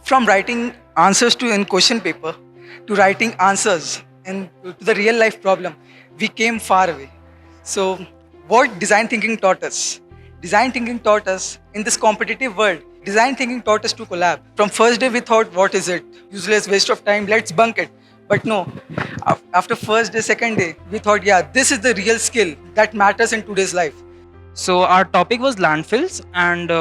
From writing answers to in question paper to writing answers and to the real life problem, we came far away. So, what design thinking taught us? Design thinking taught us in this competitive world. Design thinking taught us to collab. From first day, we thought, what is it? Useless, waste of time, let's bunk it. But no, after first day, second day, we thought, yeah, this is the real skill that matters in today's life. So our topic was landfills, and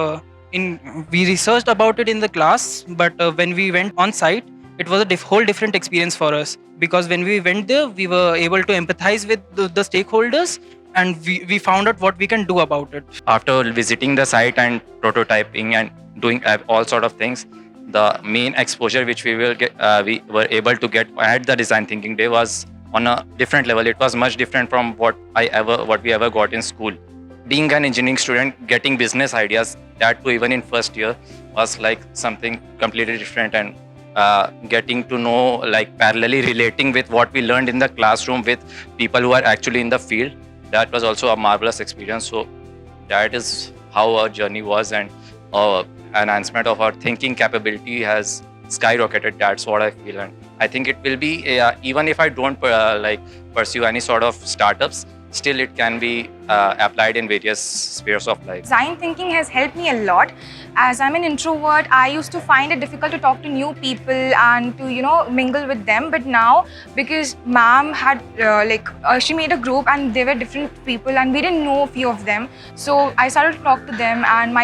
we researched about it in the class. But when we went on site, it was a whole different experience for us, because when we went there, we were able to empathize with the stakeholders, and we found out what we can do about it. After visiting the site and prototyping and doing all sort of things, the main exposure which we were able to get at the design thinking day was on a different level. It was much different from what we ever got in school. Being an engineering student, getting business ideas, that too even in first year, was like something completely different, and getting to know, like parallelly relating with what we learned in the classroom with people who are actually in the field, that was also a marvelous experience. So that is how our journey was, and enhancement of our thinking capability has skyrocketed. That's what I feel, and I think it will be even if I don't pursue any sort of startups, still it can be applied in various spheres of life. Design thinking has helped me a lot. As I'm an introvert, I used to find it difficult to talk to new people and to mingle with them. But now, because ma'am had she made a group and there were different people and we didn't know a few of them. So I started to talk to them, and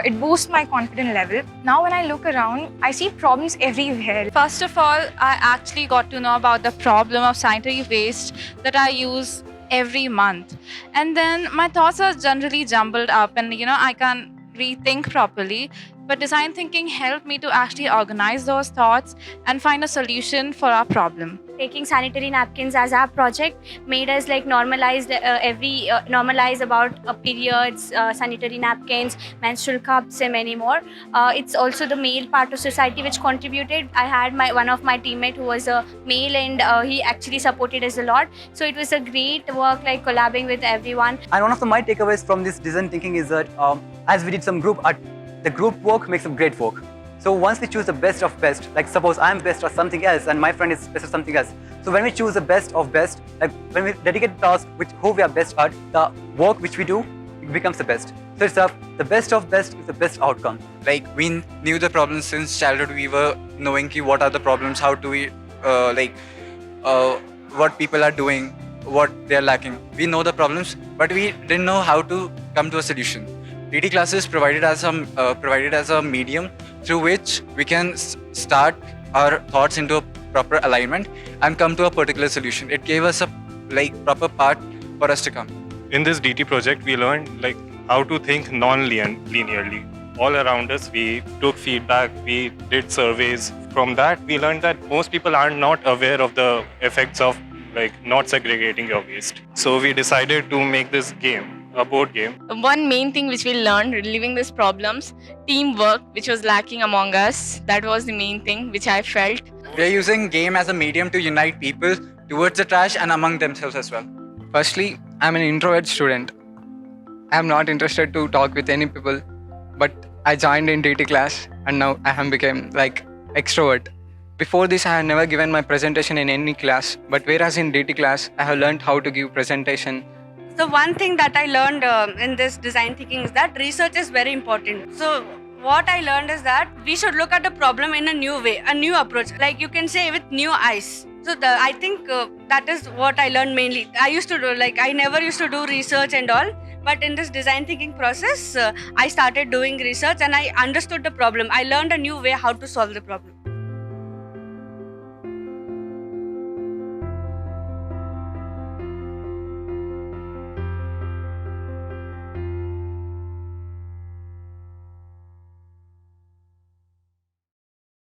it boosts my confidence level. Now when I look around, I see problems everywhere. First of all, I actually got to know about the problem of sanitary waste that I use every month, and then my thoughts are generally jumbled up, and I can't rethink properly. But design thinking helped me to actually organize those thoughts and find a solution for our problem. Taking sanitary napkins as our project made us normalize about periods, sanitary napkins, menstrual cups, and many more. It's also the male part of society which contributed. I had one of my teammate who was a male, and he actually supported us a lot. So it was a great work, collaborating with everyone. And one of my takeaways from this design thinking is that as we did some group art, the group work makes a great work. So once we choose the best of best, like suppose I'm best at something else and my friend is best at something else. So when we choose the best of best, like when we dedicate the task which who we are best at, the work which we do, it becomes the best. So it's the best of best is the best outcome. Like we knew the problems since childhood. We were knowing what are the problems, how do we what people are doing, what they are lacking. We know the problems, but we didn't know how to come to a solution. DT classes provided as a medium through which we can start our thoughts into a proper alignment and come to a particular solution. It gave us a proper path for us to come. In this DT project, we learned how to think non-linearly. All around us, we took feedback, we did surveys. From that, we learned that most people are not aware of the effects of not segregating your waste. So we decided to make this game, a board game. One main thing which we learned reliving these problems, teamwork, which was lacking among us. That was the main thing which I felt. We are using game as a medium to unite people towards the trash and among themselves as well. Firstly, I'm an introvert student. I'm not interested to talk with any people, but I joined in DT class and now I have become extrovert. Before this, I had never given my presentation in any class, but whereas in DT class, I have learned how to give presentation. So one thing that I learned in this design thinking is that research is very important. So what I learned is that we should look at the problem in a new way, a new approach. Like you can say with new eyes. So I think that is what I learned mainly. I used to do, I never used to do research and all. But in this design thinking process, I started doing research and I understood the problem. I learned a new way how to solve the problem.